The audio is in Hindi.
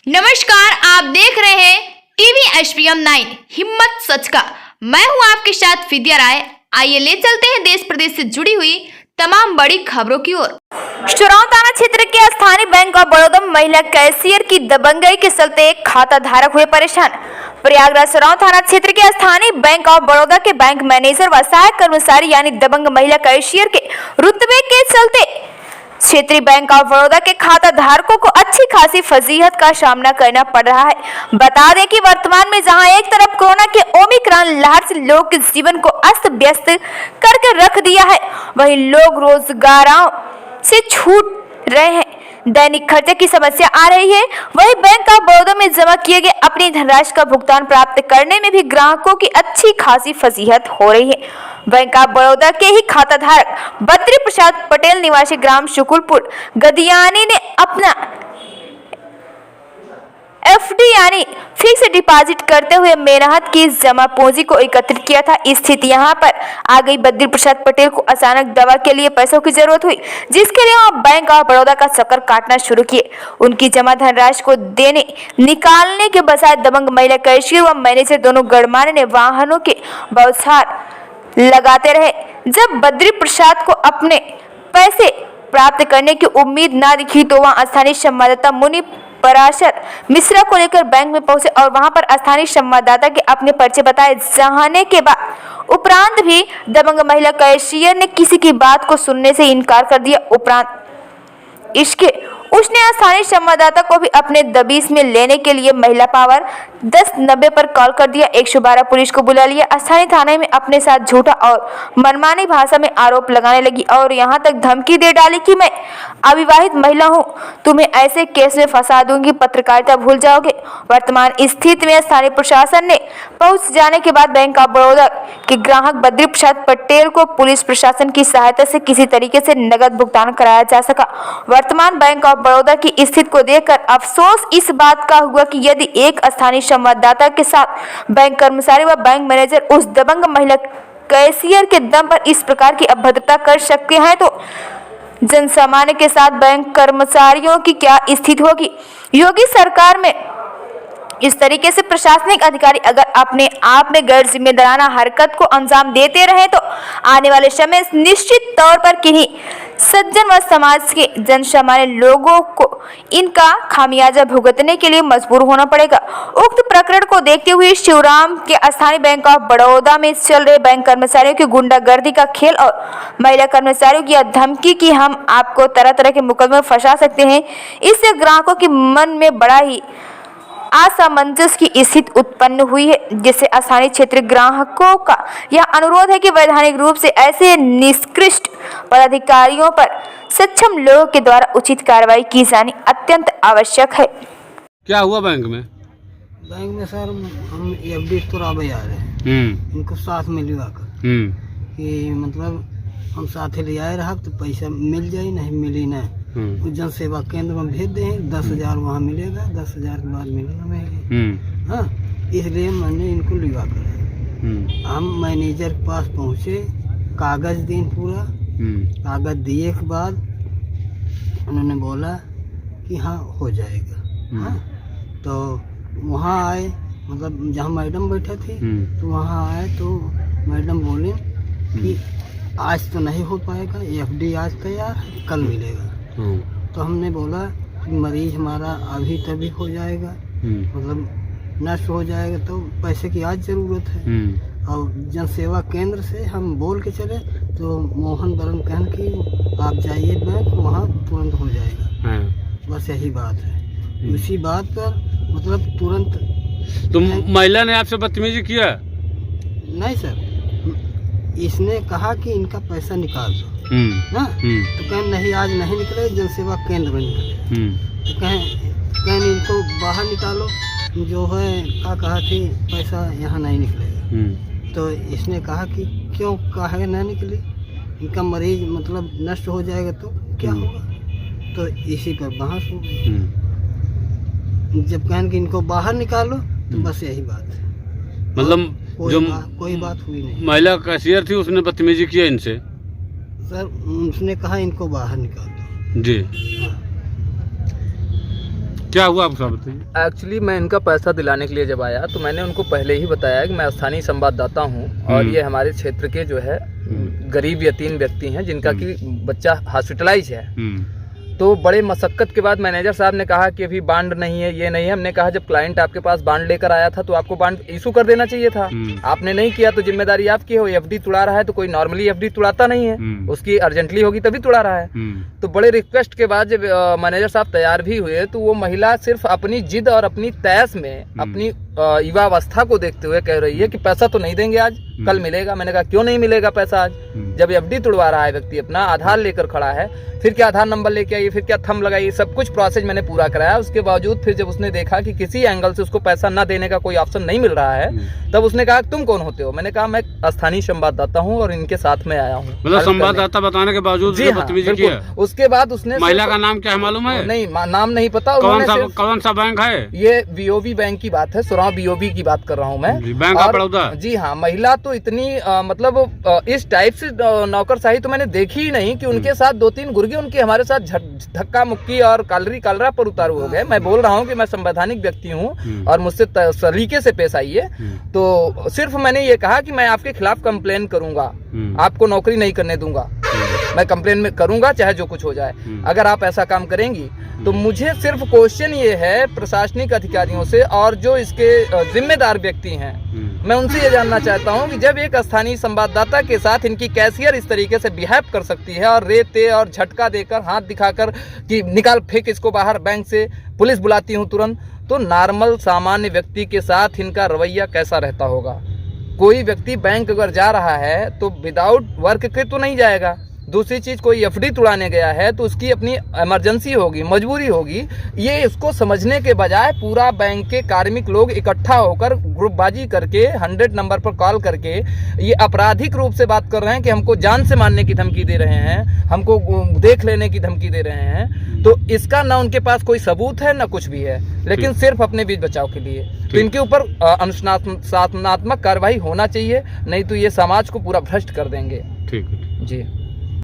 नमस्कार, आप देख रहे हैं टीवी HPM9 हिम्मत सच का। मैं हूं आपके साथ फिदिया राय। आइए ले चलते हैं देश प्रदेश से जुड़ी हुई तमाम बड़ी खबरों की ओर। चुराव थाना क्षेत्र के स्थानीय बैंक ऑफ बड़ौदा में महिला कैशियर की दबंगई के चलते एक खाता धारक हुए परेशान। प्रयागराज चुराव थाना क्षेत्र के स्थानीय बैंक ऑफ बड़ौदा के बैंक मैनेजर व सहायक कर्मचारी यानी दबंग महिला कैशियर के रुतबे के चलते क्षेत्रीय बैंक ऑफ बड़ौदा के खाता धारकों को अच्छी खासी फजीहत का सामना करना पड़ रहा है। बता दें कि वर्तमान में जहां एक तरफ कोरोना के ओमिक्रॉन लहर से लोग के जीवन को अस्त व्यस्त करके रख दिया है, वहीं लोग रोजगारों से छूट रहे हैं, दैनिक खर्चे की समस्या आ रही है। वहीं बैंक ऑफ बड़ौदा में जमा किए गए अपनी धनराशि का भुगतान प्राप्त करने में भी ग्राहकों की अच्छी खासी फजीहत हो रही है। बैंक ऑफ बड़ौदा के ही खाता धारक बद्री प्रसाद पटेल निवासी ग्राम शुकुलपुर गदियानी ने अपना FD यानी फिक्स डिपॉजिट करते हुए मेहनत की जमा पूंजी को एकत्रित किया था। स्थिति यहाँ पर आ गई। बद्री प्रसाद पटेल को अचानक दवा के लिए पैसों की जरूरत हुई, जिसके लिए वह बैंक ऑफ बड़ौदा का चक्कर काटना शुरू किए। उनकी जमा धनराशि को देने निकालने के बजाय दबंग महिला कैशियर व मैनेजर दोनों गणमान्य ने वाहनों के बौछार लगाते रहे। जब बद्री प्रसाद को अपने पैसे प्राप्त करने की उम्मीद न दिखी तो वहां स्थानीय संवाददाता मुनि पराशर मिश्रा को लेकर बैंक में पहुंचे और वहां पर स्थानीय संवाददाता के अपने परिचय बताए जाने के बाद उपरांत भी दबंग महिला कैशियर ने किसी की बात को सुनने से इनकार कर दिया। उपरांत उसने स्थानीय संवाददाता को भी अपने दबीस में लेने के लिए महिला पावर 1090 पर कॉल कर दिया। 112 पुलिस को बुला लिया। स्थानीय थाने में अपने साथ झूठा और मनमानी भाषा में आरोप लगाने लगी और यहां तक धमकी दे डाली कि मैं अविवाहित महिला हूं, तुम्हें ऐसे केस में फंसा दूंगी, पत्रकारिता भूल जाओगे। वर्तमान स्थिति में स्थानीय प्रशासन ने पहुंच जाने के बाद बैंक ऑफ बड़ौदा के ग्राहक बद्री प्रसाद पटेल को पुलिस प्रशासन की सहायता से किसी तरीके से नकद भुगतान कराया जा सका। वर्तमान बैंक ऑफ बड़ौदा की स्थिति को देखकर अफसोस इस बात का हुआ कि यदि एक स्थानीय संवाददाता के साथ बैंक कर्मचारी व बैंक मैनेजर उस दबंग महिला कैशियर के दम पर इस प्रकार की अभद्रता कर सकते हैं तो जनसामान्य के साथ बैंक कर्मचारियों की क्या स्थिति होगी। योगी सरकार में इस तरीके से प्रशासनिक अधिकारी अगर अपने आप में गैर जिम्मेदाराना हरकत को अंजाम देते रहे तो आने वाले समय निश्चित तौर पर किन्हीं सज्जन व समाज के जनसामान्य लोगों को इनका खामियाजा भुगतने के लिए मजबूर होना पड़ेगा। उक्त प्रकरण को देखते हुए शिवराम के स्थानीय बैंक ऑफ बड़ौदा में चल रहे बैंक कर्मचारियों की गुंडागर्दी का खेल और महिला कर्मचारियों की धमकी कि हम आपको तरह तरह के मुकदमे में फंसा सकते हैं, इससे ग्राहकों के मन में बड़ा ही असमंजस की स्थिति उत्पन्न हुई है, जिससे स्थानीय क्षेत्रीय ग्राहकों का यह अनुरोध है कि वैधानिक रूप से ऐसे निष्कृष्ट पदाधिकारियों पर सक्षम लोगों के द्वारा उचित कार्रवाई की जानी अत्यंत आवश्यक है। क्या हुआ बैंक में? बैंक में सर हम FD तुराबे आ रहे हैं, इनको साथ में लिवा कर कि मतलब हम साथ ले आए रहा तो पैसा मिल जाए, नहीं मिली नहीं जन सेवा केंद्र में भेज दें, 10,000 वहाँ मिलेगा, 10,000 के बाद मिलेगा मैं। हाँ, इसलिए मैंने इनको लिवा कर हम मैनेजर के पास पहुँचे, कागज दें पूरा, कागज दिए के बाद उन्होंने बोला कि हाँ हो जाएगा। हाँ, तो वहाँ आए, मतलब जहाँ मैडम बैठे थे तो वहाँ आए तो मैडम बोले कि आज तो नहीं हो पाएगा, FD आज तैयार है, कल मिलेगा। तो हमने बोला कि मरीज हमारा अभी तभी हो जाएगा, मतलब नष्ट हो जाएगा, तो पैसे की आज ज़रूरत है। और जन सेवा केंद्र से हम बोल के चले तो मोहन बरन कहन कि आप जाइए बैंक, वहाँ तुरंत हो जाएगा। बस यही बात है। उसी बात पर मतलब तुरंत। तो महिला ने आपसे बदतमीजी किया? नहीं सर, इसने कहा कि इनका पैसा निकाल दो ना, तो कहें नहीं आज नहीं निकले, जन सेवा केंद्र में निकले। तो कहें इनको बाहर निकालो, जो है क्या कहा थी पैसा यहाँ नहीं निकलेगा। तो इसने कहा कि क्यों कहा नहीं निकली, इनका मरीज मतलब नष्ट हो जाएगा तो क्या होगा। तो इसी पर बहस हो गई। जब कहें कि इनको बाहर निकालो तो बस यही बात है, मतलब कोई बात हुई नहीं। महिला कैशियर थी, उसने बदतमीजी किया इनसे? सर उसने कहा इनको बाहर निकाल दो। जी। क्या हुआ आपका बताइए। एक्चुअली मैं इनका पैसा दिलाने के लिए जब आया तो मैंने उनको पहले ही बताया कि मैं स्थानीय संवाददाता हूँ और ये हमारे क्षेत्र के जो है गरीब यतीम व्यक्ति हैं जिनका कि बच्चा हॉस्पिटलाइज है। तो बड़े मशक्कत के बाद मैनेजर साहब ने कहा कि अभी बांड नहीं है, ये नहीं है। हमने कहा जब क्लाइंट आपके पास बांड लेकर आया था तो आपको बांड इशू कर देना चाहिए था, आपने नहीं किया तो जिम्मेदारी आपकी हो। एफडी तुड़ा रहा है तो कोई नॉर्मली एफडी तुड़ाता नहीं है, उसकी अर्जेंटली होगी तभी तुड़ा रहा है। तो बड़े रिक्वेस्ट के बाद जब मैनेजर साहब तैयार भी हुए तो वो महिला सिर्फ अपनी जिद और अपनी तैस में अपनी युवावस्था को देखते हुए कह रही है कि पैसा तो नहीं देंगे आज, कल मिलेगा। मैंने कहा क्यों नहीं मिलेगा पैसा आज, जब एफडी तुड़वा रहा है व्यक्ति, अपना आधार लेकर खड़ा है, फिर क्या आधार नंबर लेके आइए, फिर क्या थंब लगाइए, सब कुछ प्रोसेस मैंने पूरा कराया। उसके बावजूद फिर जब उसने देखा कि किसी एंगल से उसको पैसा न देने का कोई ऑप्शन नहीं मिल रहा है, तब उसने कहा तुम कौन होते हो। मैंने कहा मैं स्थानीय संवाददाता हूँ और इनके साथ में आया हूँ। मतलब संवाददाता बताने के बावजूद जी हाँ, बिल्कुल। उसके बाद उसने महिला का नाम क्या है मालूम है? नहीं, नाम नहीं पता। कौन सा बैंक है ये? बीओबी बैंक की बात है, सुराव बीओबी की बात कर रहा हूँ मैं, बैंक ऑफ बड़ौदा। जी हाँ। महिला तो इतनी मतलब इस टाइप से नौकरशाही तो मैंने देखी ही नहीं कि उनके साथ 2-3 गुर्गे उनके हमारे साथ धक्का मुक्की और कालरा पर उतारू हो गए। मैं बोल रहा हूँ कि मैं संवैधानिक व्यक्ति हूँ और मुझसे सलीके से पेश आइए। तो सिर्फ मैंने ये कहा कि मैं आपके खिलाफ कंप्लेन करूंगा, आपको नौकरी नहीं करने दूंगा, मैं कंप्लेन में करूंगा चाहे जो कुछ हो जाए, अगर आप ऐसा काम करेंगी। तो मुझे सिर्फ क्वेश्चन ये है प्रशासनिक अधिकारियों से और जो इसके जिम्मेदार व्यक्ति हैं, मैं उनसे ये जानना चाहता हूँ कि जब एक स्थानीय संवाददाता के साथ इनकी कैशियर इस तरीके से बिहेव कर सकती है और रेते और झटका देकर हाथ दिखाकर कि निकाल फेंक इसको बाहर बैंक से, पुलिस बुलाती हूँ तुरंत, तो नॉर्मल सामान्य व्यक्ति के साथ इनका रवैया कैसा रहता होगा। कोई व्यक्ति बैंक अगर जा रहा है तो विदाउट वर्क के तो नहीं जाएगा। दूसरी चीज, कोई एफडी तुड़ाने गया है तो उसकी अपनी इमरजेंसी होगी, मजबूरी होगी। ये इसको समझने के बजाय पूरा बैंक के कार्मिक लोग इकट्ठा होकर ग्रुपबाजी करके 100 नंबर पर कॉल करके ये आपराधिक रूप से बात कर रहे हैं कि हमको जान से मारने की धमकी दे रहे हैं, हमको देख लेने की धमकी दे रहे हैं। तो इसका ना उनके पास कोई सबूत है ना कुछ भी है, लेकिन सिर्फ अपने बीच बचाव के लिए। तो इनके ऊपर अनुशासनात्मक कार्रवाई होना चाहिए, नहीं तो ये समाज को पूरा भ्रष्ट कर देंगे। ठीक है जी।